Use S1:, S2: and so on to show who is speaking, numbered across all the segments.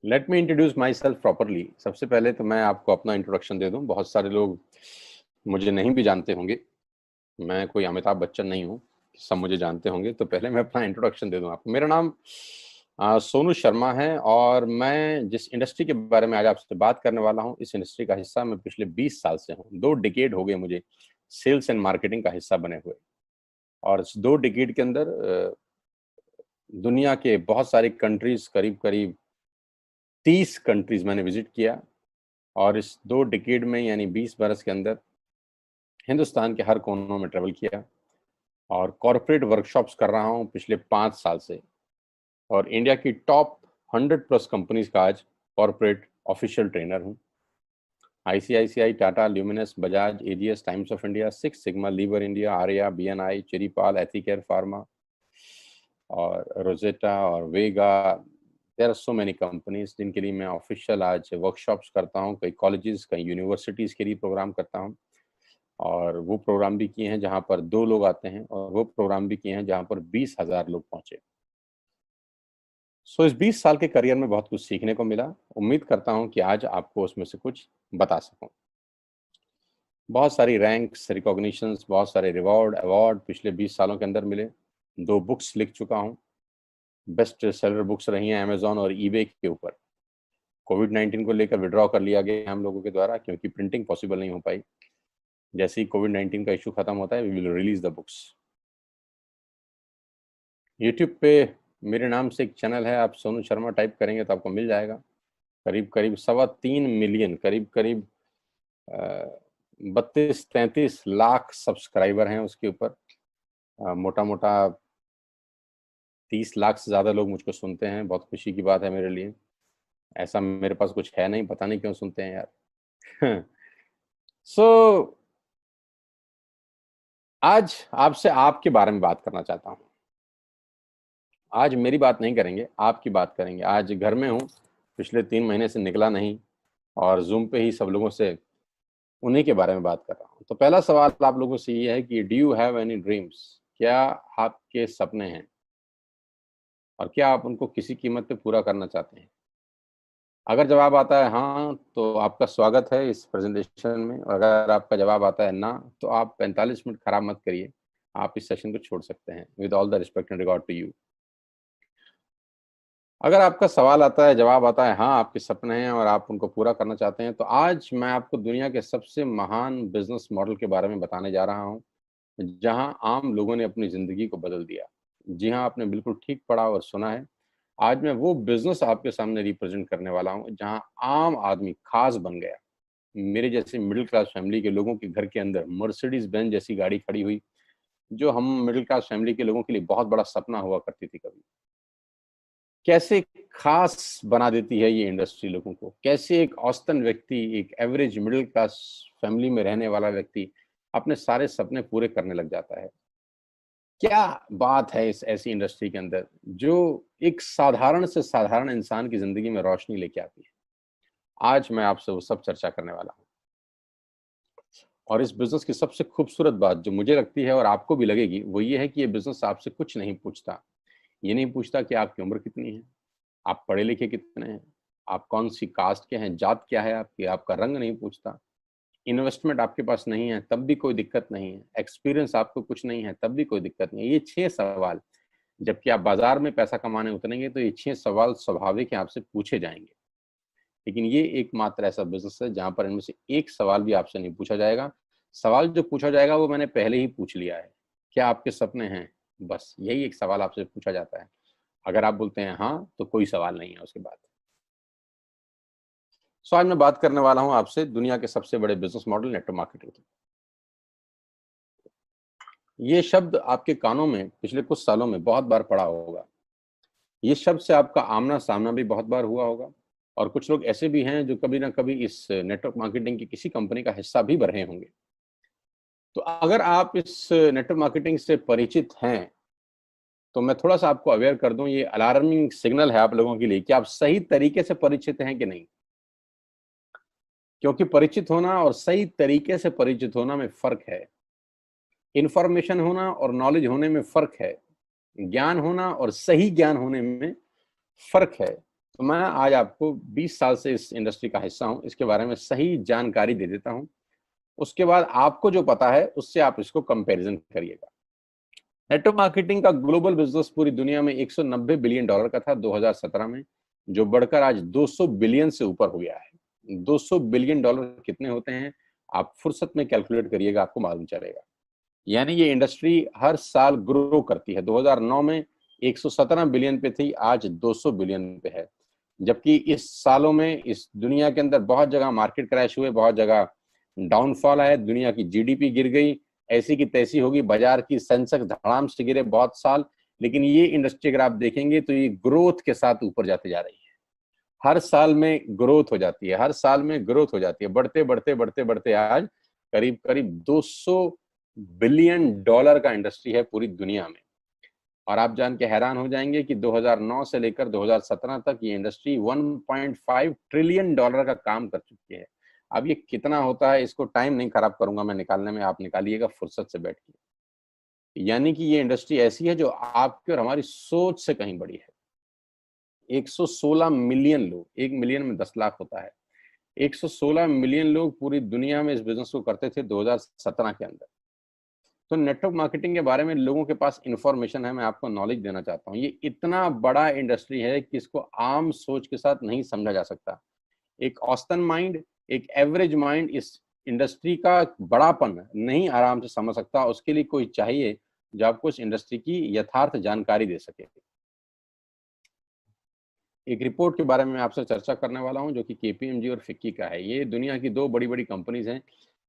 S1: Let me introduce my self properly. सबसे पहले तो मैं आपको अपना इंट्रोडक्शन दे दूं। बहुत सारे लोग मुझे नहीं भी जानते होंगे। मैं कोई अमिताभ बच्चन नहीं हूं, सब मुझे जानते होंगे। तो पहले मैं अपना इंट्रोडक्शन दे दूं आपको। मेरा नाम सोनू शर्मा है और मैं जिस इंडस्ट्री के बारे में आज आपसे बात करने वाला हूं, इस इंडस्ट्री का हिस्सा मैं पिछले 20 साल से हूं। 2 डिकेड हो गए मुझे सेल्स एंड मार्केटिंग का हिस्सा बने हुए। और इस 2 डिकेड के अंदर दुनिया के बहुत सारी कंट्रीज, करीब करीब 30 कंट्रीज मैंने विजिट किया। और इस 2 डिकेड में यानी 20 बरस के अंदर हिंदुस्तान के हर कोनों में ट्रेवल किया और कॉरपोरेट वर्कशॉप्स कर रहा हूं पिछले 5 साल से। और इंडिया की टॉप 100 प्लस कंपनीज का आज कॉरपोरेट ऑफिशियल ट्रेनर हूं। ICICI, Tata, Luminous, Bajaj, AGS, Times of India, six sigma, Lever India, Arya, BNI, चेरीपाल, एथिकेयर फार्मा और रोजेटा और Vega. There are so many companies जिनके लिए मैं ऑफिशियल आज वर्कशॉप्स करता हूँ। कई कॉलेजेस, कई यूनिवर्सिटीज़ के लिए प्रोग्राम करता हूँ। और वो प्रोग्राम भी किए हैं जहाँ पर 2 लोग आते हैं, और वो प्रोग्राम भी किए हैं जहाँ पर 20,000 लोग पहुंचे। सो इस 20 साल के करियर में बहुत कुछ सीखने को मिला। उम्मीद करता हूँ कि आज आपको उसमें से कुछ बता सकूँ। बहुत सारी रैंक्स, रिकॉग्निशंस, बहुत सारे रिवॉर्ड, अवार्ड पिछले 20 सालों के अंदर मिले। 2 बुक्स लिख चुका हूँ। बेस्ट सेलर बुक्स रही हैं अमेजॉन और ईबे के ऊपर। कोविड-19 को लेकर विड्रॉ कर लिया गया हम लोगों के द्वारा, क्योंकि प्रिंटिंग पॉसिबल नहीं हो पाई। जैसे ही कोविड-19 का इशू खत्म होता है, we will release the books. YouTube पे मेरे नाम से एक चैनल है, आप सोनू शर्मा टाइप करेंगे तो आपको मिल जाएगा। करीब करीब 3.25 मिलियन, करीब करीब 32-33 लाख सब्सक्राइबर हैं उसके ऊपर। मोटा मोटा 30 लाख से ज़्यादा लोग मुझको सुनते हैं। बहुत खुशी की बात है मेरे लिए। ऐसा मेरे पास कुछ है नहीं, पता नहीं क्यों सुनते हैं यार। सो आज आपसे आपके बारे में बात करना चाहता हूँ। आज मेरी बात नहीं करेंगे, आपकी बात करेंगे। आज घर में हूँ, पिछले 3 महीने से निकला नहीं और जूम पे ही सब लोगों से उन्हीं के बारे में बात कर रहा हूँ। तो पहला सवाल आप लोगों से ये है कि do you have any dreams? क्या आपके सपने हैं और क्या आप उनको किसी कीमत पे पूरा करना चाहते हैं? अगर जवाब आता है हाँ, तो आपका स्वागत है इस प्रेजेंटेशन में। और अगर आपका जवाब आता है ना, तो आप 45 मिनट खराब मत करिए, आप इस सेशन को छोड़ सकते हैं। With all the respect and regard to you. अगर आपका सवाल आता है, जवाब आता है हाँ, आपके सपने हैं और आप उनको पूरा करना चाहते हैं, तो आज मैं आपको दुनिया के सबसे महान बिजनेस मॉडल के बारे में बताने जा रहा हूँ, जहां आम लोगों ने अपनी जिंदगी को बदल दिया। जी हाँ, आपने बिल्कुल ठीक पढ़ा और सुना है। आज मैं वो बिजनेस आपके सामने रिप्रेजेंट करने वाला हूँ जहां आम आदमी खास बन गया। मेरे जैसे मिडिल क्लास फैमिली के लोगों के घर के अंदर मर्सिडीज बेंज जैसी गाड़ी खड़ी हुई, जो हम मिडिल क्लास फैमिली के लोगों के लिए बहुत बड़ा सपना हुआ करती थी कभी। कैसे खास बना देती है ये इंडस्ट्री लोगों को। कैसे एक औसतन व्यक्ति, एक एवरेज मिडिल क्लास फैमिली में रहने वाला व्यक्ति अपने सारे सपने पूरे करने लग जाता है। क्या बात है इस ऐसी इंडस्ट्री के अंदर जो एक साधारण से साधारण इंसान की जिंदगी में रोशनी लेके आती है। आज मैं आपसे वो सब चर्चा करने वाला हूँ। और इस बिजनेस की सबसे खूबसूरत बात जो मुझे लगती है और आपको भी लगेगी, वो ये है कि ये बिजनेस आपसे कुछ नहीं पूछता। ये नहीं पूछता कि आपकी उम्र कितनी है, आप पढ़े लिखे कितने हैं, आप कौन सी कास्ट के हैं, जात क्या है आपकी, आपका रंग नहीं पूछता। इन्वेस्टमेंट आपके पास नहीं है तब भी कोई दिक्कत नहीं है, एक्सपीरियंस आपको कुछ नहीं है तब भी कोई दिक्कत नहीं है। ये 6 सवाल, जबकि आप बाजार में पैसा कमाने उतरेंगे तो ये 6 सवाल स्वाभाविक है, आपसे पूछे जाएंगे। लेकिन ये एकमात्र ऐसा बिजनेस है जहां पर इनमें से एक सवाल भी आपसे नहीं पूछा जाएगा। सवाल जो पूछा जाएगा वो मैंने पहले ही पूछ लिया है। क्या आपके सपने हैं? बस यही एक सवाल आपसे पूछा जाता है। अगर आप बोलते हैं हाँ, तो कोई सवाल नहीं है उसके बाद। सो आज मैं बात करने वाला हूं आपसे दुनिया के सबसे बड़े बिजनेस मॉडल, नेटवर्क मार्केटिंग। ये शब्द आपके कानों में पिछले कुछ सालों में बहुत बार पड़ा होगा। ये शब्द से आपका आमना सामना भी बहुत बार हुआ होगा। और कुछ लोग ऐसे भी हैं जो कभी ना कभी इस नेटवर्क मार्केटिंग की किसी कंपनी का हिस्सा भी बने होंगे। तो अगर आप इस नेटवर्क मार्केटिंग से परिचित हैं, तो मैं थोड़ा सा आपको अवेयर कर दूं, ये अलार्मिंग सिग्नल है आप लोगों के लिए कि आप सही तरीके से परिचित हैं कि नहीं। क्योंकि परिचित होना और सही तरीके से परिचित होना में फर्क है। इंफॉर्मेशन होना और नॉलेज होने में फर्क है। ज्ञान होना और सही ज्ञान होने में फर्क है। तो मैं आज आपको 20 साल से इस इंडस्ट्री का हिस्सा हूं, इसके बारे में सही जानकारी दे देता हूं। उसके बाद आपको जो पता है उससे आप इसको कंपैरिजन करिएगा। नेटवर्क मार्केटिंग का ग्लोबल बिजनेस पूरी दुनिया में 190 बिलियन डॉलर का था 2017 में, जो बढ़कर आज 200 बिलियन से ऊपर हो गया है। 200 बिलियन डॉलर कितने होते हैं आप फुर्सत में कैलकुलेट करिएगा, आपको मालूम चलेगा। यानी ये इंडस्ट्री हर साल ग्रो करती है। 2009 में 117 बिलियन पे थी, आज 200 बिलियन पे है। जबकि इस सालों में इस दुनिया के अंदर बहुत जगह मार्केट क्रैश हुए, बहुत जगह डाउनफॉल आया, दुनिया की जीडीपी गिर गई, ऐसी की तैसी होगी, बाजार की सेंसेक्स धड़ाम से गिरे बहुत साल। लेकिन ये इंडस्ट्री अगर आप देखेंगे तो ये ग्रोथ के साथ ऊपर जाती जा रही है। हर साल में ग्रोथ हो जाती है, हर साल में ग्रोथ हो जाती है, बढ़ते बढ़ते बढ़ते बढ़ते आज करीब करीब 200 बिलियन डॉलर का इंडस्ट्री है पूरी दुनिया में। और आप जान के हैरान हो जाएंगे कि 2009 से लेकर 2017 तक ये इंडस्ट्री 1.5 ट्रिलियन डॉलर का काम कर चुकी है। अब ये कितना होता है इसको टाइम नहीं खराब करूंगा मैं निकालने में, आप निकालिएगा फुर्सत से बैठ के। यानी कि ये इंडस्ट्री ऐसी है जो आपकी और हमारी सोच से कहीं बड़ी है। 116 मिलियन लोग, 1 मिलियन में 10 लाख होता है, 116 मिलियन लोग पूरी दुनिया में इस बिजनेस को करते थे 2017 के अंदर। तो नेटवर्क मार्केटिंग के बारे में लोगों के पास इंफॉर्मेशन है, मैं आपको नॉलेज देना चाहता हूँ। ये इतना बड़ा इंडस्ट्री है कि इसको आम सोच के साथ नहीं समझा जा सकता। एक औसतन माइंड, एक एवरेज माइंड इस इंडस्ट्री का बड़ापन नहीं आराम से समझ सकता। उसके लिए कोई चाहिए जो आपको इस इंडस्ट्री की यथार्थ जानकारी दे सके। एक रिपोर्ट के बारे में आपसे चर्चा करने वाला हूं जो कि केपीएमजी और फिक्की का है। ये दुनिया की दो बड़ी बड़ी कंपनीज हैं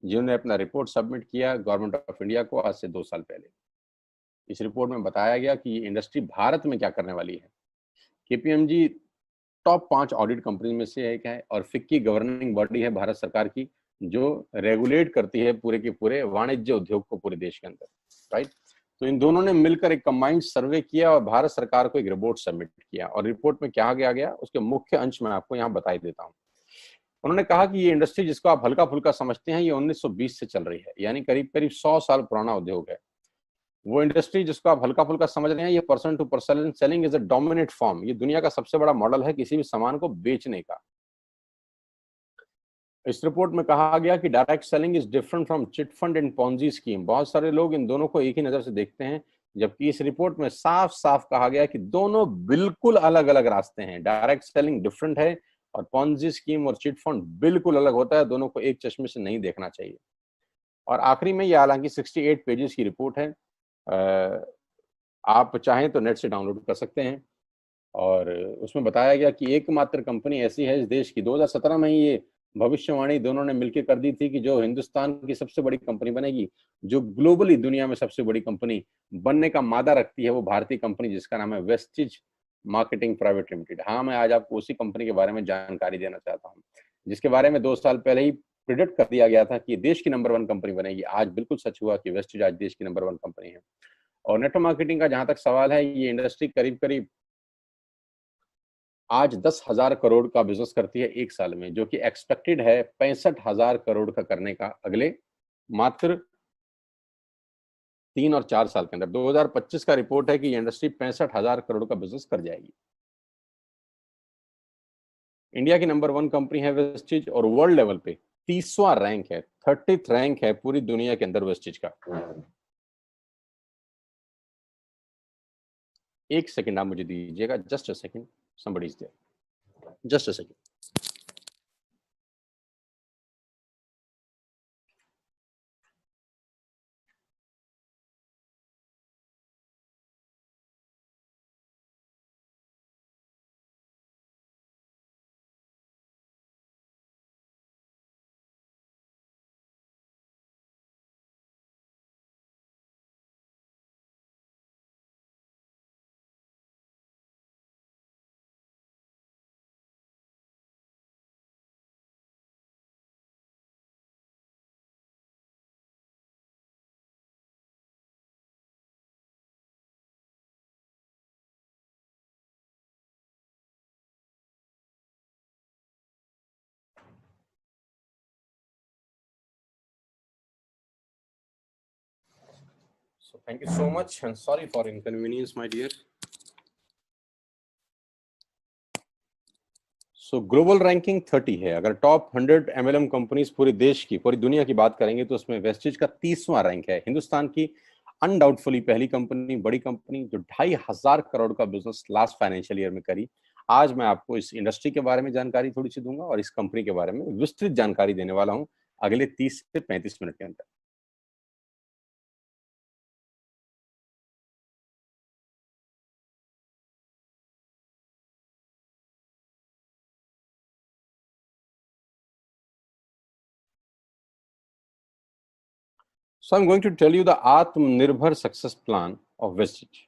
S1: जिन्होंने अपना रिपोर्ट सबमिट किया गवर्नमेंट ऑफ इंडिया को आज से 2 साल पहले। इस रिपोर्ट में बताया गया कि ये इंडस्ट्री भारत में क्या करने वाली है। केपीएमजी टॉप 5 ऑडिट कंपनी में से एक है और फिक्की गवर्निंग बॉडी है भारत सरकार की, जो रेगुलेट करती है पूरे के पूरे वाणिज्य उद्योग को पूरे देश के अंदर, राइट। तो इन दोनों ने मिलकर एक कंबाइंड सर्वे किया और भारत सरकार को एक रिपोर्ट सबमिट किया। और रिपोर्ट में क्या गया उसके मुख्य अंश में आपको यहाँ बता देता हूँ। उन्होंने कहा कि ये इंडस्ट्री जिसको आप हल्का फुल्का समझते हैं, ये 1920 से चल रही है, यानी करीब करीब 100 साल पुराना उद्योग है। वो इंडस्ट्री जिसको आप हल्का फुल्का समझ रहे हैं, ये person to person selling is a dominate form. ये दुनिया का सबसे बड़ा मॉडल है किसी भी सामान को बेचने का। इस रिपोर्ट में कहा गया कि direct selling is different from chit fund and Ponzi scheme. बहुत सारे लोग इन दोनों को एक ही नजर से देखते हैं, जबकि इस रिपोर्ट में साफ साफ कहा गया कि दोनों बिल्कुल अलग अलग रास्ते हैं। डायरेक्ट सेलिंग डिफरेंट है और पॉन्जी स्कीम और चिट फंड बिल्कुल अलग होता है। दोनों को एक चश्मे से नहीं देखना चाहिए। और आखिरी में ये हालांकि 68 पेजेस की रिपोर्ट है, आप चाहें तो नेट से डाउनलोड कर सकते हैं। और उसमें बताया गया कि एकमात्र कंपनी ऐसी है इस देश की, 2017 में ही ये भविष्यवाणी दोनों ने मिलकर कर दी थी कि जो हिंदुस्तान की सबसे बड़ी कंपनी बनेगी, जो ग्लोबली दुनिया में सबसे बड़ी कंपनी बनने का मादा रखती है, वो भारतीय कंपनी जिसका नाम है वेस्टिज मार्केटिंग प्राइवेट लिमिटेड। हाँ, मैं आज आपको उसी कंपनी के बारे में जानकारी देना चाहता हूँ, जिसके बारे में 2 साल पहले ही प्रिडिक्ट कर दिया गया था कि देश की नंबर 1 कंपनी बनेगी। आज बिल्कुल सच हुआ कि वेस्टिज आज देश की नंबर 1 कंपनी है। और नेटवर्क मार्केटिंग का जहां तक सवाल है, ये इंडस्ट्री करीब करीब आज 10,000 करोड़ का बिजनेस करती है 1 साल में, जो कि एक्सपेक्टेड है 65,000 करोड़ का करने का अगले मात्र 3 और 4 साल के अंदर। 2025 का रिपोर्ट है कि ये इंडस्ट्री 65,000 करोड़ का बिजनेस कर जाएगी। इंडिया की नंबर 1 कंपनी है वेस्टिज और वर्ल्ड लेवल पे 30वां रैंक है, 30th रैंक है पूरी दुनिया के अंदर वेस्टिज का। एक सेकंड आप मुझे दीजिएगा, just a second, somebody is there, just a second. So thank you so much and sorry for inconvenience, my dear. So global ranking 30 है। अगर टॉप 100 एमएलएम कंपनीज पूरे देश की, पूरी दुनिया की बात करेंगे तो उसमें वेस्टेज का 30वां रैंक है। हिंदुस्तान की अनडाउटफुली पहली कंपनी, बड़ी कंपनी जो 2,500 करोड़ का बिजनेस लास्ट फाइनेंशियल ईयर में करी। आज मैं आपको इस इंडस्ट्री के बारे में जानकारी थोड़ी सी दूंगा और इस कंपनी के बारे में विस्तृत जानकारी देने वाला हूं अगले 30 से 35 मिनट के अंदर। So I'm going to tell you the आत्मनिर्भर सक्सेस प्लान ऑफ वेस्टेज।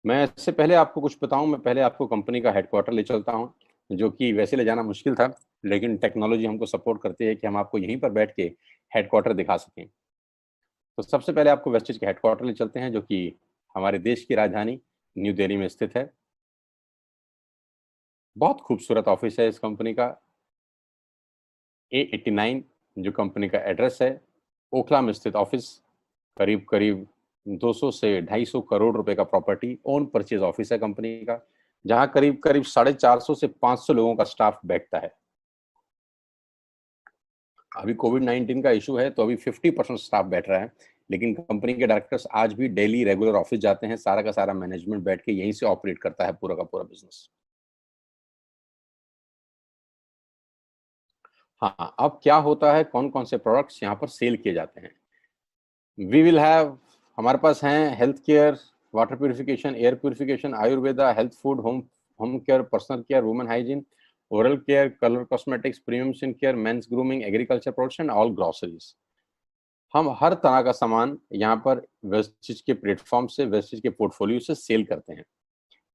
S1: मैं इससे पहले आपको कुछ बताऊं, मैं पहले आपको कंपनी का हेडक्वार्टर ले चलता हूं, जो कि वैसे ले जाना मुश्किल था, लेकिन टेक्नोलॉजी हमको सपोर्ट करती है कि हम आपको यहीं पर बैठ के हेडक्वार्टर दिखा सकें। तो सबसे पहले आपको वेस्टेज के हेडक्वार्टर ले चलते हैं, जो कि हमारे देश की राजधानी न्यू दिल्ली में स्थित है। बहुत खूबसूरत ऑफिस है इस कंपनी का। A89 जो कंपनी का एड्रेस है, ओखला में स्थित ऑफिस। करीब करीब 200 से 250 करोड़ रुपए का प्रॉपर्टी ओन परचेज ऑफिस है कंपनी का, जहां करीब करीब 450 से 500 लोगों का स्टाफ बैठता है। अभी कोविड-19 का इशू है तो अभी 50% स्टाफ बैठ रहा है, लेकिन कंपनी के डायरेक्टर्स आज भी डेली रेगुलर ऑफिस जाते हैं। सारा का सारा मैनेजमेंट बैठ के यहीं से ऑपरेट करता है पूरा का पूरा बिजनेस। हाँ, अब क्या होता है, कौन कौन से प्रोडक्ट्स यहाँ पर सेल किए जाते हैं। वी विल हैव, हमारे पास हैं health care, water purification, air purification, Ayurveda, health food, home home care, personal care, women hygiene, oral care, colour cosmetics, premium skin care, mains grooming, agriculture products and all groceries. हम हर तरह का सामान यहाँ पर wastage के platform से, wastage के portfolio से सेल करते हैं।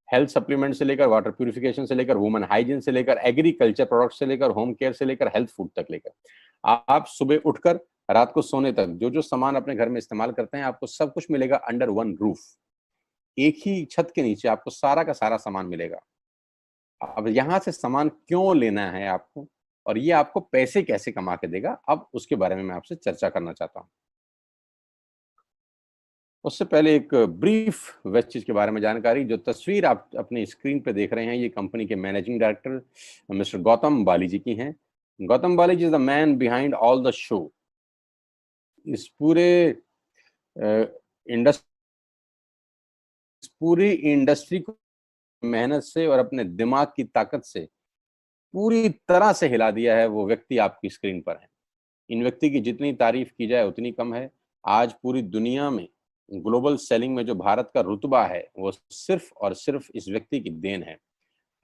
S1: हेल्थ सप्लीमेंट से लेकर, वाटर प्यूरिफिकेशन से लेकर, वुमेन हाइजीन से लेकर, एग्रीकल्चर प्रोडक्ट से लेकर, होम केयर से लेकर, हेल्थ फूड तक लेकर, आप सुबह उठकर रात को सोने तक जो जो सामान अपने घर में इस्तेमाल करते हैं, आपको सब कुछ मिलेगा अंडर वन रूफ। एक ही छत के नीचे आपको सारा का सारा सामान मिलेगा। अब यहाँ से सामान क्यों लेना है आपको, और ये आपको पैसे कैसे कमा के देगा, अब उसके बारे में मैं आपसे चर्चा करना चाहता हूँ। उससे पहले एक ब्रीफ वेस्टेज के बारे में जानकारी। जो तस्वीर आप अपनी स्क्रीन पे देख रहे हैं, ये कंपनी के managing director mister Gautam Bali ji की हैं। Gautam Bali ji is the man behind all the show. इस पूरी इंडस्ट्री को मेहनत से और अपने दिमाग की ताकत से पूरी तरह से हिला दिया है, वो व्यक्ति आपकी स्क्रीन पर है। इन व्यक्ति की जितनी तारीफ की जाए उतनी कम है। आज पूरी दुनिया में ग्लोबल सेलिंग में जो भारत का रुतबा है, वो सिर्फ और सिर्फ इस व्यक्ति की देन है।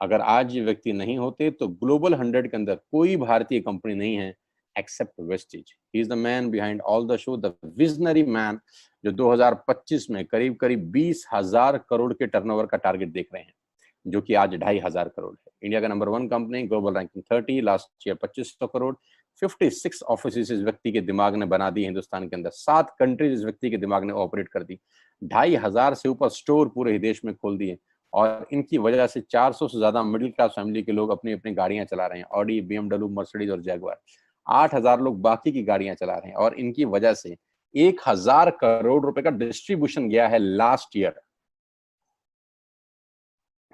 S1: अगर आज ये व्यक्ति नहीं होते तो ग्लोबल 100 के अंदर कोई भारतीय कंपनी नहीं है except Vestige. He is the man behind all the show, the visionary man, जो 2025 में करीब करीब 20,000 करोड़ के टर्नओवर का टारगेट देख रहे हैं, जो कि आज 2,500 करोड़ है। इंडिया का number 1 company, global ranking 30, last year 2500 crore. 56 office इस व्यक्ति के दिमाग ने बना दी हिंदुस्तान के अंदर। 7 कंट्रीज इस व्यक्ति के दिमाग ने ऑपरेट कर दी। 2,500 से ऊपर स्टोर पूरे ही देश में खोल दिए, और इनकी वजह से 400 से ज्यादा मिडिल क्लास फैमिली के लोग अपनी अपनी गाड़ियां चला रहे हैं, ऑडी, BMW, मर्सिडीज और जैगुआर। 8,000 लोग बाकी की गाड़ियां चला रहे हैं, और इनकी वजह से 1,000 करोड़ रुपए का डिस्ट्रीब्यूशन गया है लास्ट ईयर।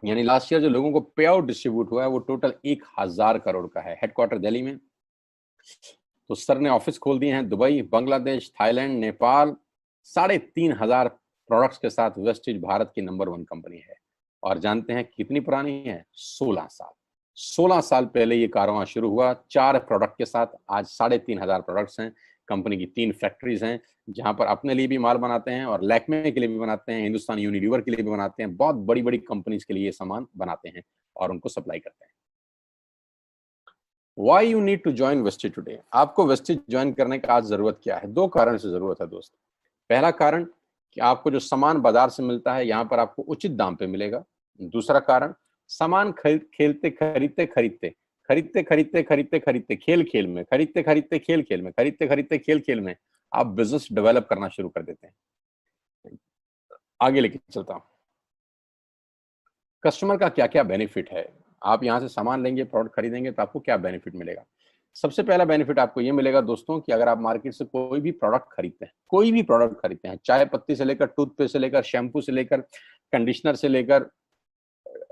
S1: यानी लास्ट ईयर जो लोगों को पे आउट डिस्ट्रीब्यूट हुआ है वो टोटल 1,000 करोड़ का है। हेडक्वार्टर दिल्ली में। तो सर ने ऑफिस खोल दिए हैं Dubai, Bangladesh, Thailand, Nepal. 3,500 products के साथ वेस्टेज भारत की नंबर 1 कंपनी है। और जानते हैं कितनी पुरानी है? 16 साल। 16 साल पहले ये कारवां शुरू हुआ 4 प्रोडक्ट के साथ। आज 3,500 प्रोडक्ट्स हैं। कंपनी की 3 फैक्ट्रीज हैं, जहां पर अपने लिए भी माल बनाते हैं और लैक्मे के लिए भी बनाते हैं, हिंदुस्तान यूनिलीवर के लिए भी बनाते हैं। बहुत बड़ी बड़ी कंपनीज के लिए ये सामान बनाते हैं और उनको सप्लाई करते हैं। Why you need to join wastage today? आपको वेस्टेज ज्वाइन करने का आज जरूरत क्या है? 2 कारण से जरूरत है दोस्त। पहला कारण कि आपको जो सामान बाजार से मिलता है, यहाँ पर आपको उचित दाम पे मिलेगा। दूसरा कारण, सामान खरीदते खरीदते खरीदते खरीदते खरीदते खरीदते खरीदते खेल खेल में, खरीदते खरीदते खेल खेल में, खरीदते खरीदते खेल खेल में आप बिजनेस डेवलप करना शुरू कर देते हैं। आगे लेके चलता हूँ। कस्टमर का क्या क्या बेनिफिट है? आप यहाँ से सामान लेंगे, प्रोडक्ट खरीदेंगे तो आपको क्या बेनिफिट मिलेगा? सबसे पहला बेनिफिट आपको ये मिलेगा दोस्तों कि अगर आप मार्केट से कोई भी प्रोडक्ट खरीदते हैं, कोई भी प्रोडक्ट खरीदते हैं, चाय पत्ती से लेकर, टूथपेस्ट से लेकर, शैम्पू से लेकर, कंडीशनर से लेकर,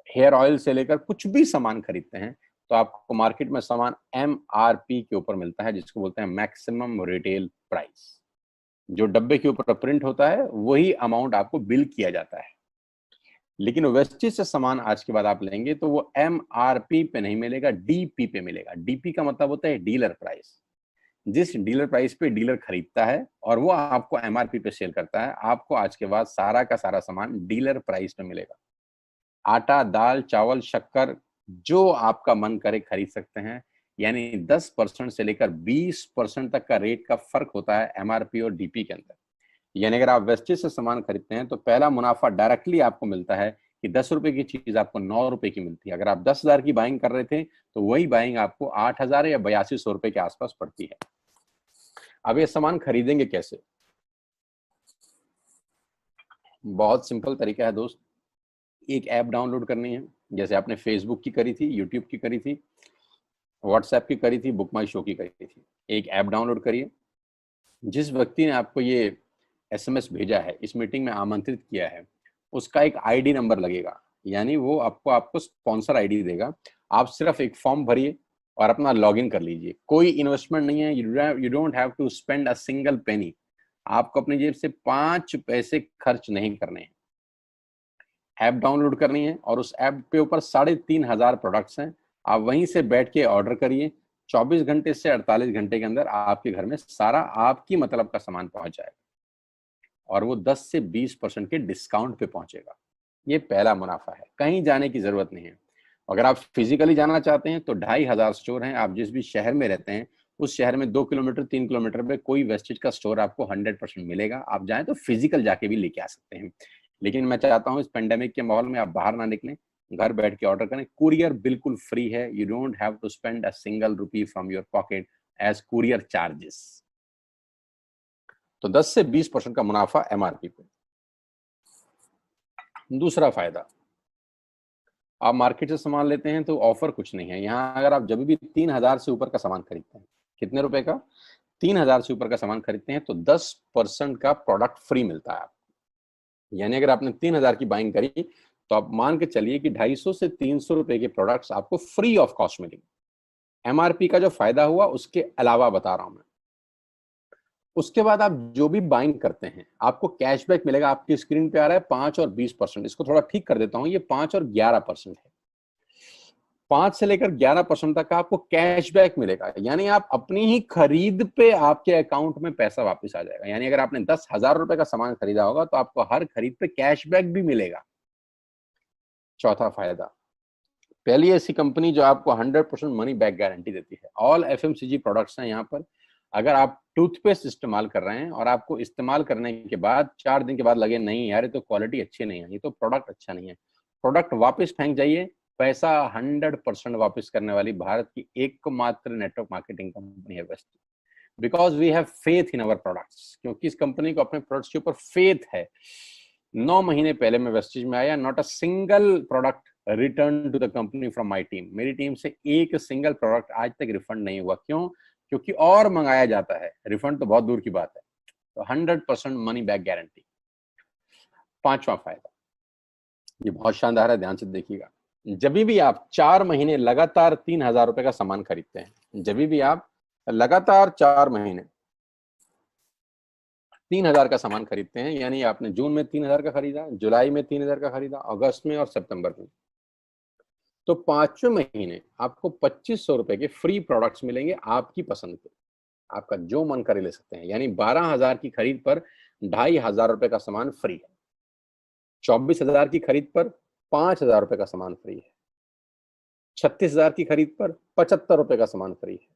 S1: हेयर ऑयल से लेकर कुछ भी सामान खरीदते हैं तो आपको मार्केट में सामान MRP के ऊपर मिलता है, जिसको बोलते हैं मैक्सिमम रिटेल प्राइस। जो डब्बे के ऊपर प्रिंट होता है वही अमाउंट आपको बिल किया जाता है। लेकिन वेस्टेज से सामान आज के बाद आप लेंगे तो वो MRP पे नहीं मिलेगा, DP पे मिलेगा। DP का मतलब होता है डीलर प्राइस। जिस डीलर प्राइस पे डीलर खरीदता है और वो आपको MRP पे सेल करता है, आपको आज के बाद सारा का सारा सामान डीलर प्राइस पे मिलेगा। आटा, दाल, चावल, शक्कर जो आपका मन करे खरीद सकते हैं। यानी 10% से लेकर 20% तक का रेट का फर्क होता है MRP और DP के अंदर। यानी अगर आप वेस्टेज से सामान खरीदते हैं तो पहला मुनाफा डायरेक्टली आपको मिलता है कि 10 रुपए की चीज आपको 9 रुपए की मिलती है। अगर आप 10,000 की बाइंग कर रहे थे तो वही बाइंग आपको 8,000 या 8200 रुपए के आसपास पड़ती है। अब ये सामान खरीदेंगे कैसे? बहुत सिंपल तरीका है दोस्त। एक ऐप डाउनलोड करनी है, जैसे आपने फेसबुक की करी थी, यूट्यूब की करी थी, व्हाट्सएप की करी थी, बुक माई शो की करी थी। एक ऐप डाउनलोड करिए। जिस व्यक्ति ने आपको ये SMS भेजा है, इस मीटिंग में आमंत्रित किया है, उसका एक ID नंबर लगेगा। यानी वो आपको स्पॉन्सर ID देगा। आप सिर्फ एक फॉर्म भरिए और अपना लॉगिन कर लीजिए। कोई इन्वेस्टमेंट नहीं है, you don't have to spend a single penny. आपको अपनी जेब से 5 पैसे खर्च नहीं करने हैं। ऐप डाउनलोड करनी है और उस ऐप पे ऊपर 3,500 प्रोडक्ट्स हैं। आप वहीं से बैठ के ऑर्डर करिए। 24 घंटे से 48 घंटे के अंदर आपके घर में सारा आपकी मतलब का सामान पहुंच जाएगा और वो 10 से 20% के डिस्काउंट पे पहुंचेगा। ये पहला मुनाफा है, कहीं जाने की जरूरत नहीं है। अगर आप फिजिकली जाना चाहते हैं तो 2,500 स्टोर हैं। आप जिस भी शहर में रहते हैं उस शहर में 2 किलोमीटर 3 किलोमीटर पे कोई वेस्टेज का स्टोर आपको 100% मिलेगा। आप जाएं तो फिजिकल जाके भी लेके आ सकते हैं। लेकिन मैं चाहता हूं इस पेंडेमिक के माहौल में आप बाहर ना निकलें, घर बैठ के ऑर्डर करें। कुरियर बिल्कुल फ्री है। You don't have to spend a single rupee from your pocket as courier charges. तो 10 से 20% का मुनाफा MRP पे। दूसरा फायदा, आप मार्केट से सामान लेते हैं तो ऑफर कुछ नहीं है यहाँ। अगर आप जब भी 3,000 से ऊपर का सामान खरीदते हैं, कितने रुपए का? 3,000 से ऊपर का सामान खरीदते हैं तो 10% का प्रोडक्ट फ्री मिलता है आपको। यानी अगर आपने 3,000 की बाइंग करी तो आप मान के चलिए कि 250 से 300 रुपए के प्रोडक्ट्स आपको फ्री ऑफ कॉस्ट मिलेंगे। MRP का जो फायदा हुआ उसके अलावा बता रहा हूं मैं। उसके बाद आप जो भी बाइंग करते हैं आपको कैशबैक मिलेगा। आपकी स्क्रीन पे आ रहा है 5 और 20%। इसको थोड़ा ठीक कर देता हूं, ये 5 और 11% है। 5 से लेकर 11% तक का आपको कैशबैक मिलेगा। यानी आप अपनी ही खरीद पे आपके अकाउंट में पैसा वापस आ जाएगा। यानी अगर आपने 10,000 रुपए का सामान खरीदा होगा तो आपको हर खरीद पे कैशबैक भी मिलेगा। चौथा फायदा, पहली ऐसी कंपनी जो आपको 100% मनी बैक गारंटी देती है। ऑल FMCG प्रोडक्ट्स हैं यहाँ पर। अगर आप टूथपेस्ट इस्तेमाल कर रहे हैं और आपको इस्तेमाल करने के बाद 4 दिन के बाद लगे नहीं यार ये तो क्वालिटी अच्छी नहीं है, ये तो प्रोडक्ट अच्छा नहीं है, प्रोडक्ट वापस फेंक जाइए। पैसा 100% वापस करने वाली भारत की एकमात्र नेटवर्क मार्केटिंग कंपनी है Vestige. Because we have faith in our products, क्योंकि इस कंपनी को अपने प्रोडक्ट्स के ऊपर फेथ है। 9 महीने पहले मैं वेस्टेज में आया, not a single product return to the company from my team. मेरी टीम से एक सिंगल प्रोडक्ट आज तक रिफंड नहीं हुआ। क्यों? क्योंकि और मंगाया जाता है, रिफंड तो बहुत दूर की बात है। तो 100% मनी बैक गारंटी। पांचवा फायदा, ये बहुत शानदार है, ध्यान से देखिएगा। जब भी आप 4 महीने लगातार 3,000 रुपए का सामान खरीदते हैं, जब भी आप लगातार 4 महीने 3,000 का सामान खरीदते हैं, यानी आपने जून में 3,000 का खरीदा, जुलाई में 3,000 का खरीदा, अगस्त में और सितंबर में, तो 5वें महीने आपको 2,500 रुपए के फ्री प्रोडक्ट्स मिलेंगे आपकी पसंद के। आपका जो मन करे ले सकते हैं। यानी 12,000 की खरीद पर 2,500 रुपए का सामान फ्री है। 24,000 की खरीद पर 5,000 रुपए का सामान फ्री है। 36,000 की खरीद पर 75 रुपए का सामान फ्री है।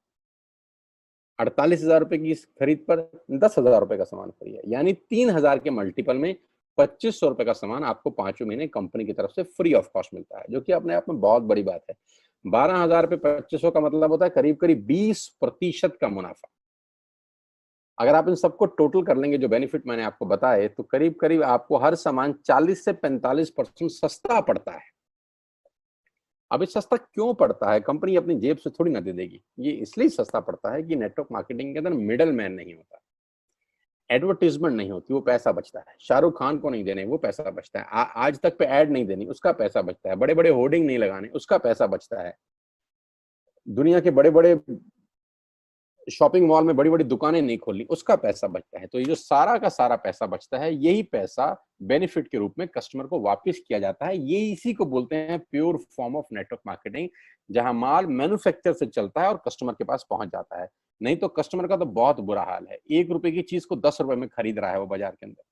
S1: 48,000 रुपए की खरीद पर 10,000 रुपए का सामान फ्री है। यानी 3,000 के मल्टीपल में 2,500 रुपए का सामान आपको 5वें महीने कंपनी की तरफ से फ्री ऑफ कॉस्ट मिलता है, जो कि अपने आप में बहुत बड़ी बात है। 12,000 पे 2,500 का मतलब होता है करीब करीब 20% का मुनाफा। अगर आप इन सबको टोटल कर लेंगे जो बेनिफिट मैंने आपको बताए, तो करीब करीब आपको हर सामान 40 से 45% सस्ता पड़ता है। अब ये सस्ता क्यों पड़ता है? कंपनी अपनी जेब से थोड़ी ना दे देगी। ये इसलिए सस्ता पड़ता है कि नेटवर्क मार्केटिंग के अंदर मिडल मैन नहीं होता। एडवर्टीजमेंट नहीं होती, वो पैसा बचता है। शाहरुख खान को नहीं देने, वो पैसा बचता है। आज तक पे ऐड नहीं देनी, उसका पैसा बचता है। बड़े बड़े होर्डिंग नहीं लगाने, उसका पैसा बचता है। दुनिया के बड़े बड़े शॉपिंग मॉल में बड़ी बड़ी दुकानें नहीं खोलनी, उसका पैसा बचता है। तो ये जो सारा का सारा पैसा बचता है, यही पैसा बेनिफिट के रूप में कस्टमर को वापस किया जाता है। ये इसी को बोलते हैं pure form of network marketing, जहां माल मैन्युफैक्चर से चलता है और कस्टमर के पास पहुंच जाता है। नहीं तो कस्टमर का तो बहुत बुरा हाल है, 1 रुपए की चीज को 10 रुपए में खरीद रहा है वो बाजार के अंदर।